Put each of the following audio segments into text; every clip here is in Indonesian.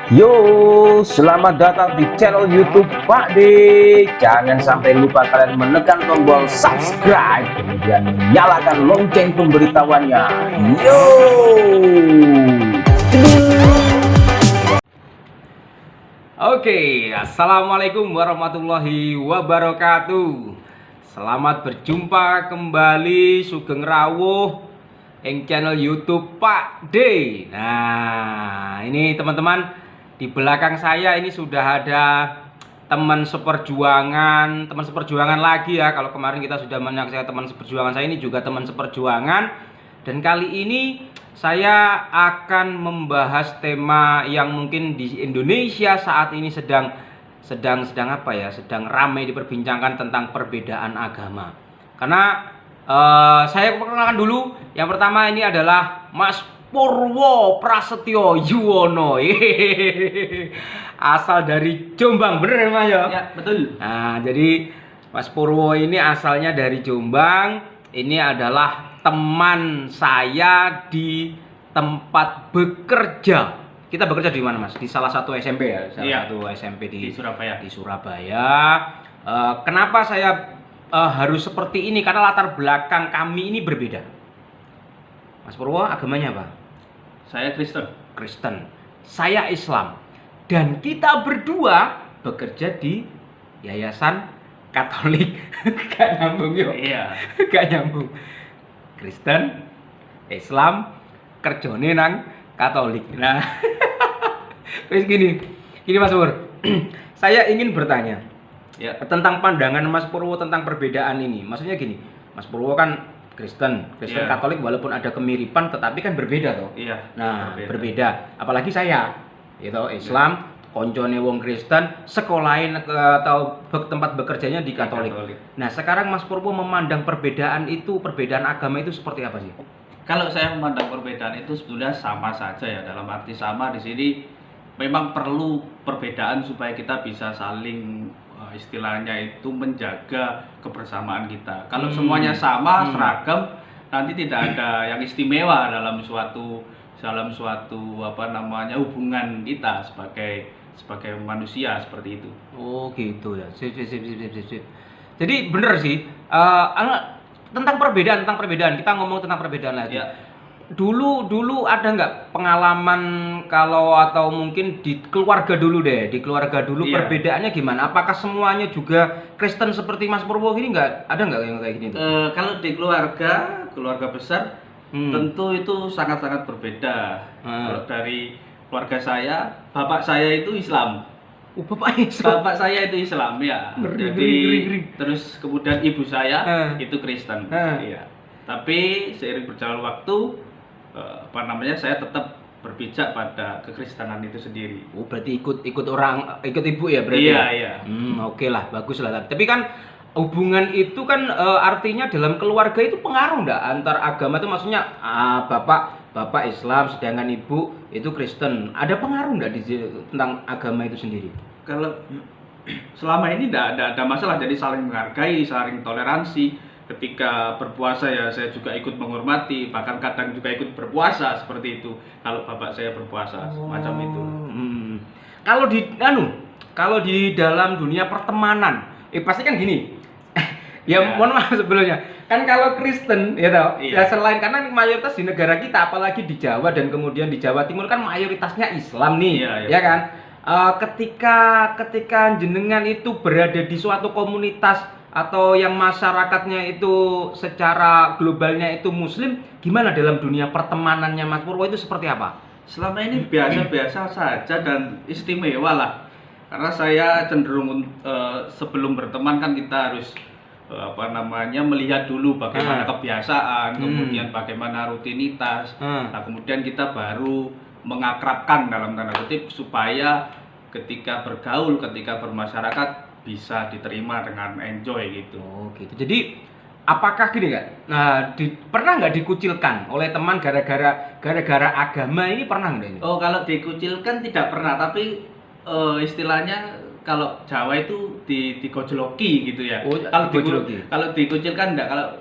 Yo, selamat datang di channel YouTube Pak D. Jangan sampai lupa kalian menekan tombol subscribe, kemudian nyalakan lonceng pemberitahuannya. Yo. Oke, assalamualaikum warahmatullahi wabarakatuh. Selamat berjumpa kembali Sugeng Rawuh ing channel YouTube Pak D. Nah, ini teman-teman. Di belakang saya ini sudah ada teman seperjuangan lagi ya. Kalau kemarin kita sudah menyaksikan teman seperjuangan saya, ini juga teman seperjuangan. Dan kali ini saya akan membahas tema yang mungkin di Indonesia saat ini sedang apa ya? Sedang ramai diperbincangkan tentang perbedaan agama. Karena saya perkenalkan dulu. Yang pertama ini adalah Mas Purwo Prasetyo Yuwono. Asal dari Jombang, bener ya Mas ya? Ya, betul. Nah, jadi Mas Purwo ini asalnya dari Jombang. Ini adalah teman saya di tempat bekerja. Kita bekerja di mana Mas? Di salah satu SMP ya? Satu SMP di Surabaya. Di Surabaya. Kenapa saya harus seperti ini? Karena latar belakang kami ini berbeda. Mas Purwo agamanya apa? Saya Kristen. Kristen. Saya Islam. Dan kita berdua bekerja di yayasan Katolik. Gak nyambung yuk. Iya. Gak nyambung. Kristen, Islam, kerjone nang Katolik. Nah, terus gini Mas Pur. Saya ingin bertanya tentang pandangan Mas Purwo tentang perbedaan ini. Maksudnya gini, Mas Purwo kan Kristen Katolik walaupun ada kemiripan tetapi kan berbeda toh. Iya. Nah, berbeda. Apalagi saya, itu Islam, koncone wong Kristen, sekolahin atau tempat bekerjanya di Katolik. Nah, sekarang Mas Purwo memandang perbedaan agama itu seperti apa sih? Kalau saya memandang perbedaan itu sebetulnya sama saja ya, dalam arti sama di sini memang perlu perbedaan supaya kita bisa saling istilahnya itu menjaga kebersamaan kita. Kalau semuanya sama, seragam, nanti tidak ada yang istimewa dalam suatu hubungan kita sebagai manusia seperti itu. Oh gitu ya. Sip. Jadi bener sih. Tentang perbedaan kita ngomong tentang perbedaan lagi. Ya. Dulu ada nggak pengalaman atau mungkin di keluarga dulu deh, perbedaannya gimana? Apakah semuanya juga Kristen seperti Mas Purwo gini nggak? Ada nggak yang kayak gini tuh? Kalau di keluarga besar tentu itu sangat-sangat berbeda. Kalau dari keluarga saya, bapak saya itu Islam. Bapak saya itu Islam ya. Ngeri. Terus kemudian ibu saya itu Kristen. Iya. Tapi seiring berjalan waktu saya tetap berpijak pada kekristenan itu sendiri. Oh, berarti ikut ibu ya berarti. Iya. Oke lah, bagus lah. Tapi kan hubungan itu kan artinya dalam keluarga itu pengaruh enggak antar agama itu, maksudnya bapak Islam sedangkan ibu itu Kristen. Ada pengaruh enggak tentang agama itu sendiri? Kalau selama ini tidak ada masalah, jadi saling menghargai, saling toleransi. Ketika berpuasa ya saya juga ikut menghormati, bahkan kadang juga ikut berpuasa seperti itu. Kalau bapak saya berpuasa semacam itu. Kalau di dalam dunia pertemanan, pasti kan gini. Mohon maaf sebelumnya. Kan kalau Kristen ya selain karena mayoritas di negara kita, apalagi di Jawa dan kemudian di Jawa Timur kan mayoritasnya Islam nih, ya kan? Ketika jenengan itu berada di suatu komunitas atau yang masyarakatnya itu secara globalnya itu Muslim, gimana dalam dunia pertemanannya Mas Purwo itu seperti apa? Selama ini biasa-biasa saja dan istimewa lah. Karena saya cenderung sebelum berteman kan kita harus melihat dulu bagaimana kebiasaan, kemudian bagaimana rutinitas. Nah, kemudian kita baru mengakrabkan dalam tanda kutip supaya ketika bergaul, ketika bermasyarakat bisa diterima dengan enjoy gitu. Oh gitu. Jadi apakah gini nggak? Nah, pernah nggak dikucilkan oleh teman gara-gara agama ini, pernah nggak ini? Oh, kalau dikucilkan tidak pernah, tapi istilahnya kalau Jawa itu digojloki gitu ya. Oh, kalau dikucilkan enggak, kalau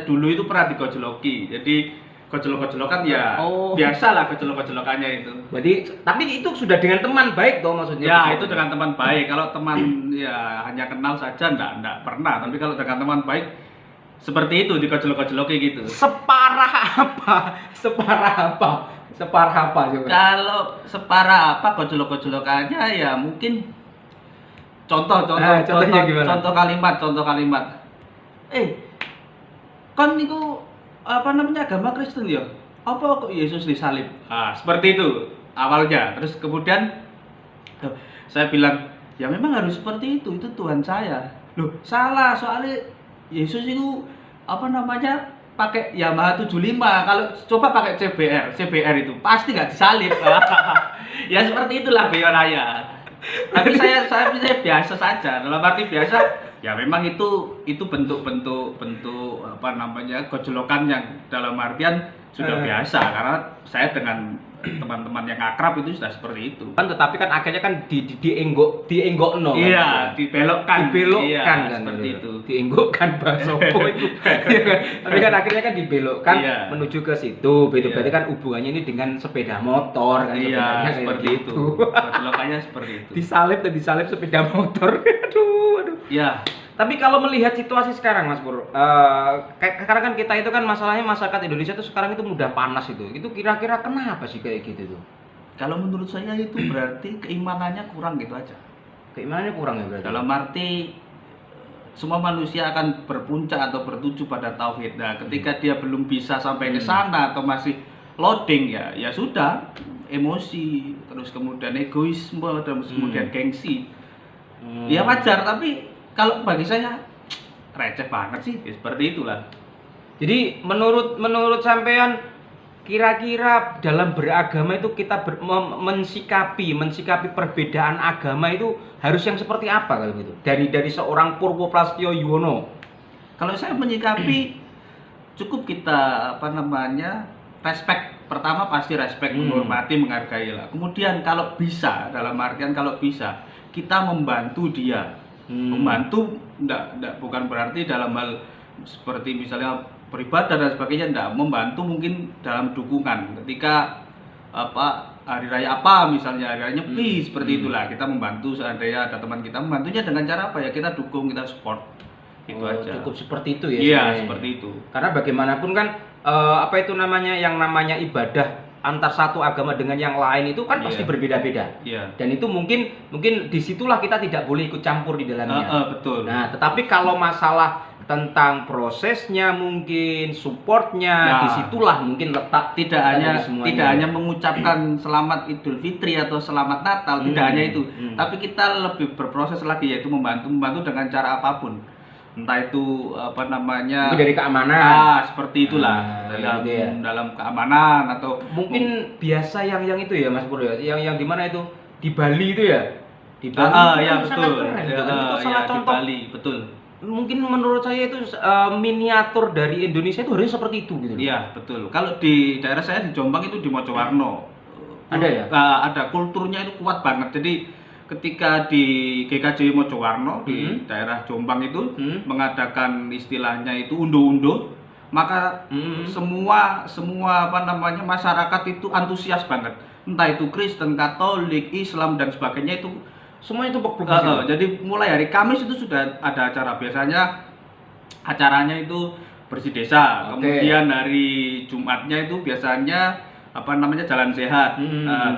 dulu itu pernah digojloki. Jadi gojlok-gojlokan ya Oh. biasalah gojlok-gojlokannya itu. Berarti tapi itu sudah dengan teman baik toh maksudnya? Ya itu dengan teman baik. Kalau teman ya hanya kenal saja enggak pernah. Tapi kalau dengan teman baik seperti itu digojlok-gojloki gitu. Separah apa? Separah apa? Separah apa coba? Kalau separah apa gojlok-gojlokannya ya mungkin Contohnya gimana? contoh kalimat. Kan niku apa namanya agama Kristen ya? Apa kok Yesus disalib? Ah, seperti itu awalnya. Terus kemudian loh, saya bilang, "Ya memang harus seperti itu Tuhan saya." Loh, salah, soalnya Yesus itu apa namanya? Pakai Yamaha 75. Kalau coba pakai CBR itu pasti nggak disalib. Ya seperti itulah beliau raya. Tapi saya biasa saja. Dalam arti biasa, ya memang itu bentuk apa namanya gojlokan yang dalam artian sudah biasa karena saya dengan teman-teman yang akrab itu sudah seperti itu. Kan tetapi kan akhirnya kan dienggokno. Iya, dibelokkan Iya, kan seperti itu. Dienggokkan bahasa opo itu. Iya kan? Tapi kan akhirnya kan dibelokkan Iya. menuju ke situ. Iya. Berarti kan hubungannya ini dengan sepeda motor kan Iya, sebenarnya seperti kayak itu. gitu. Gojlokannya seperti itu. Disalib sepeda motor. Aduh. Ya, Tapi kalau melihat situasi sekarang Mas Pur, sekarang kan kita itu kan masalahnya masyarakat Indonesia itu sekarang itu mudah panas itu. Itu kira-kira kenapa sih kayak gitu tuh? kalau menurut saya itu berarti keimanannya kurang gitu aja. Keimanannya kurang ya berarti. Dalam arti semua manusia akan berpuncak atau bertuju pada tauhid. Nah, ketika dia belum bisa sampai ke sana atau masih loading ya sudah emosi, terus kemudian egoisme, terus kemudian gengsi. Ya wajar, tapi kalau bagi saya receh banget sih, ya, seperti itulah. Jadi menurut sampean kira-kira dalam beragama itu kita mensikapi perbedaan agama itu harus yang seperti apa kalau gitu? Dari seorang Purwoprastyo Yuwono. Kalau saya menyikapi cukup kita apa namanya respect. Pertama pasti respect, menghormati, menghargai lah. Kemudian kalau bisa, dalam artian kalau bisa kita membantu dia. Membantu enggak bukan berarti dalam hal seperti misalnya beribadah dan sebagainya, enggak, membantu mungkin dalam dukungan ketika apa hari raya apa misalnya hari raya Nyepi seperti itulah kita membantu seandainya ada teman kita, membantunya dengan cara apa ya, kita dukung, kita support itu aja. Cukup seperti itu ya. Iya, sebenarnya. seperti itu. Karena bagaimanapun kan apa itu namanya yang namanya ibadah antar satu agama dengan yang lain itu kan pasti berbeda-beda. Iya. Dan itu mungkin disitulah kita tidak boleh ikut campur di dalamnya. Betul. Nah, tetapi kalau masalah tentang prosesnya mungkin supportnya disitulah mungkin letak tidak hanya mengucapkan selamat Idul Fitri atau selamat Natal, tidak hanya itu, tapi kita lebih berproses lagi, yaitu membantu dengan cara apapun, entah itu apa namanya dari keamanan, seperti itulah, dalam keamanan atau mungkin biasa yang itu ya Mas Pur ya, yang di mana itu di Bali itu ya, di Bali ya betul, itu salah contoh di Bali betul. Mungkin menurut saya itu miniatur dari Indonesia itu harusnya seperti itu gitu. Iya betul. Kalau di daerah saya di Jombang itu di Mojowarno ada ya? Ada, kulturnya itu kuat banget. Jadi ketika di GKJ Mojowarno di daerah Jombang itu mengadakan istilahnya itu undo-undo, maka semua apa namanya masyarakat itu antusias banget. Entah itu Kristen, Katolik, Islam dan sebagainya itu semua itu jadi mulai hari Kamis itu sudah ada acara, biasanya acaranya itu bersih desa. Kemudian hari Jumatnya itu biasanya apa namanya jalan sehat.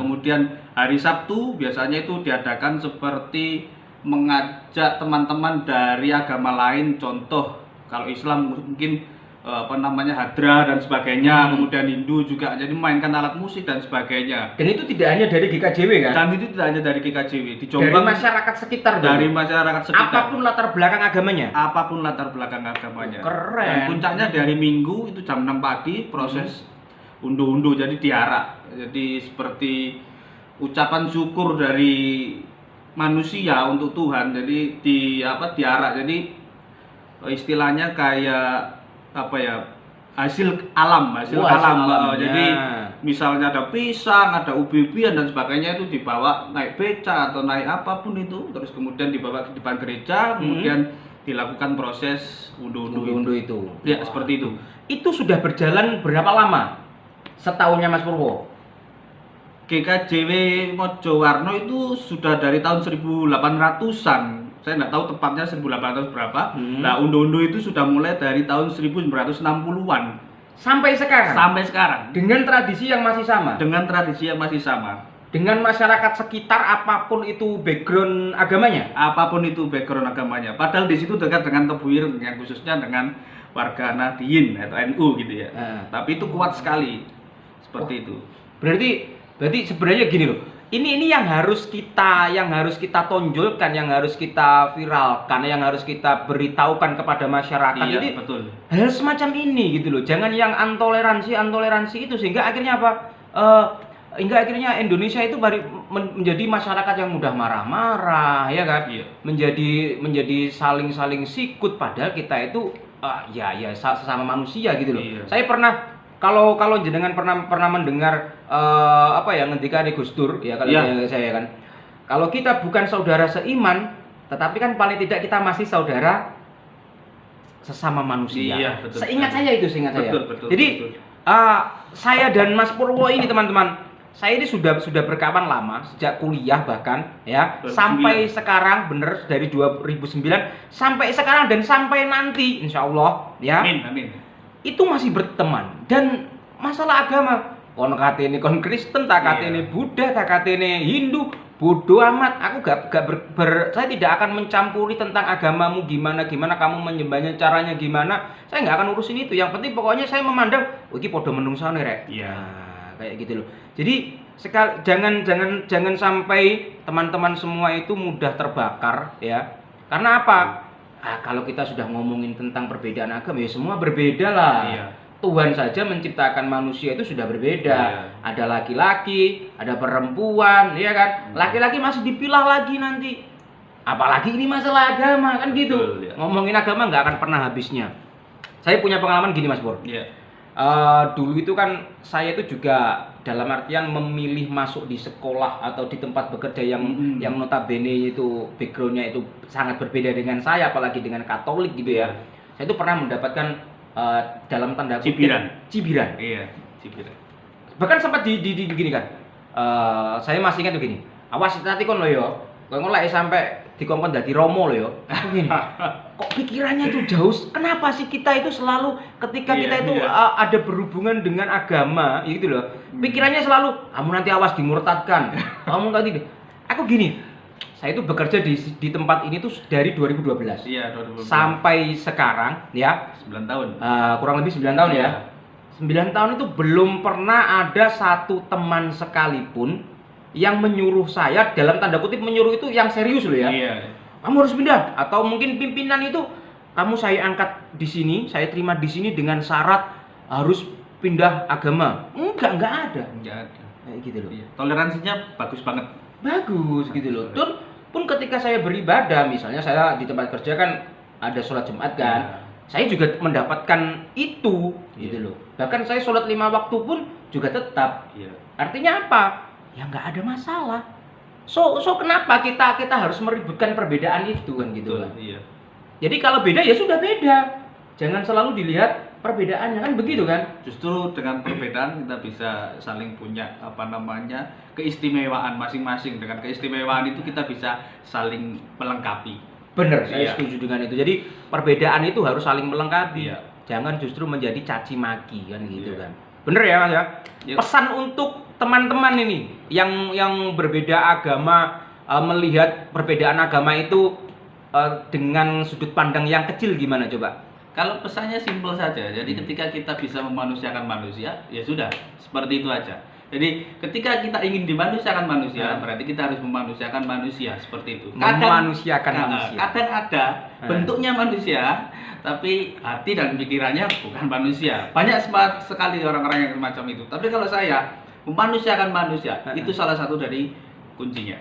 Kemudian hari Sabtu biasanya itu diadakan seperti mengajak teman-teman dari agama lain, contoh kalau Islam mungkin apa namanya hadra dan sebagainya, kemudian Hindu juga jadi mainkan alat musik dan sebagainya. Dan itu tidak hanya dari GKJW kan? Dan itu tidak hanya dari GKJW, di Jombang dari masyarakat sekitar. Dari masyarakat sekitar. Apapun latar belakang agamanya. Apapun latar belakang agamanya. Keren. Dan puncaknya dari Minggu itu jam 6 pagi proses unduh-unduh, jadi diarak. Jadi seperti ucapan syukur dari manusia untuk Tuhan. Jadi diarak. Jadi istilahnya kayak apa ya, hasil alam. Jadi misalnya ada pisang, ada ubi-ubian dan sebagainya itu dibawa naik beca atau naik apapun itu, terus kemudian dibawa ke depan gereja, kemudian dilakukan proses unduh itu. Ya, seperti itu. Itu sudah berjalan berapa lama? Setahunnya Mas Purwo? GKJW Mojowarno itu sudah dari tahun 1800-an. Saya nggak tahu tepatnya 1800 berapa. Nah, unduh-unduh itu sudah mulai dari tahun 1960-an. Sampai sekarang? Sampai sekarang. Dengan tradisi yang masih sama? Dengan tradisi yang masih sama. Dengan masyarakat sekitar apapun itu background agamanya? Apapun itu background agamanya. Padahal di situ dekat dengan Tebuireng, yang khususnya dengan warga Nahdliyin atau NU gitu ya. Tapi itu kuat sekali. Seperti itu. Berarti sebenarnya gini loh. Ini yang harus kita tonjolkan, yang harus kita viralkan, yang harus kita beritahukan kepada masyarakat. Iya, ini betul. Hal semacam ini gitu loh. Jangan yang antoleransi itu, sehingga akhirnya apa? Hingga akhirnya Indonesia itu menjadi masyarakat yang mudah marah-marah, ya kan? Iya. Menjadi saling sikut, padahal kita itu sesama manusia gitu loh. Iya. Saya pernah kalau jenengan pernah mendengar ngendika Gus Dur ya, kalau saya kan, kalau kita bukan saudara seiman, tetapi kan paling tidak kita masih saudara sesama manusia. Iya, betul. Seingat saya. Betul. Jadi saya dan Mas Purwo ini teman-teman, saya ini sudah berkawan lama, sejak kuliah bahkan ya, 2009. sampai sekarang, bener, dari 2009 sampai sekarang dan sampai nanti insyaallah ya. Amin. Itu masih berteman. Dan masalah agama, kon katene kon Kristen, tak katene Buddha, tak katene Hindu, bodoh amat. Aku saya tidak akan mencampuri tentang agamamu gimana kamu menyembahnya, caranya gimana. Saya nggak akan urusin itu. Yang penting pokoknya saya memandang iki padha menungsane rek. Iya. Nah, kayak gitu loh. Jadi jangan sampai teman-teman semua itu mudah terbakar ya. Karena apa? Kalau kita sudah ngomongin tentang perbedaan agama, ya semua berbeda lah. Iya. Tuhan saja menciptakan manusia itu sudah berbeda. Iya. Ada laki-laki, ada perempuan, ya kan? Laki-laki masih dipilah lagi nanti. Apalagi ini masalah agama, kan gitu. Betul, ya. Ngomongin agama nggak akan pernah habisnya. Saya punya pengalaman gini Mas Pur. Iya. Dulu itu kan saya itu juga dalam artian memilih masuk di sekolah atau di tempat bekerja yang notabene itu backgroundnya itu sangat berbeda dengan saya, apalagi dengan Katolik gitu ya. Saya itu pernah mendapatkan dalam tanda kutip cibiran. Iya, cibiran. Bahkan sempat begini kan. Saya masih ingat begini. Awas nanti kon lo yo. Kok ngolek sampai dikongkon dadi romo lo yo. Aku gini. Kok pikirannya itu jauh? Kenapa sih kita itu selalu ketika kita itu ada berhubungan dengan agama, gitu loh. Pikirannya selalu kamu nanti awas dimurtadkan. Kamu nanti. Aku gini. Saya itu bekerja di tempat ini tuh dari 2012. Iya, 2012. Sampai sekarang ya, 9 tahun. Kurang lebih 9 tahun ya. 9 tahun itu belum pernah ada satu teman sekalipun yang menyuruh saya, dalam tanda kutip menyuruh itu yang serius loh ya. Iya. Kamu harus pindah, atau mungkin pimpinan itu kamu saya angkat di sini, saya terima di sini dengan syarat harus pindah agama. Enggak ada. Enggak ada. Kayak gitu loh. Iya. Toleransinya bagus banget. Bagus gitu loh. Pun ketika saya beribadah, misalnya saya di tempat kerja kan ada sholat Jumat kan, saya juga mendapatkan itu gitu loh. Bahkan saya sholat 5 waktu pun juga tetap. Artinya apa? Ya nggak ada masalah. So kenapa kita harus meributkan perbedaan itu kan gitu kan? Iya. Jadi kalau beda ya sudah beda. Jangan selalu dilihat perbedaannya, kan begitu kan? Justru dengan perbedaan kita bisa saling punya keistimewaan masing-masing. Dengan keistimewaan itu kita bisa saling melengkapi. Bener, saya setuju dengan itu. Jadi perbedaan itu harus saling melengkapi. Iya. Jangan justru menjadi caci maki kan gitu kan. Bener ya Mas ya? Pesan untuk teman-teman ini yang berbeda agama, melihat perbedaan agama itu dengan sudut pandang yang kecil gimana coba? Kalau pesannya simpel saja. Jadi ketika kita bisa memanusiakan manusia, ya sudah, seperti itu aja. Jadi ketika kita ingin dimanusiakan manusia, berarti kita harus memanusiakan manusia, seperti itu. Memanusiakan manusia. Kadang ada bentuknya manusia, tapi hati dan pikirannya bukan manusia. Banyak sekali orang-orang yang semacam itu. Tapi kalau saya memanusiakan manusia, itu salah satu dari kuncinya.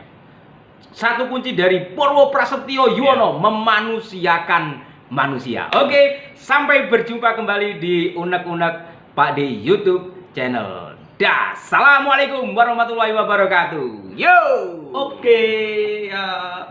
Satu kunci dari Purwo Prasetyo Yuwono, memanusiakan manusia. Oke, sampai berjumpa kembali di Unek-Unek Pak di YouTube channel. Assalamualaikum warahmatullahi wabarakatuh. Yo. Oke, ya.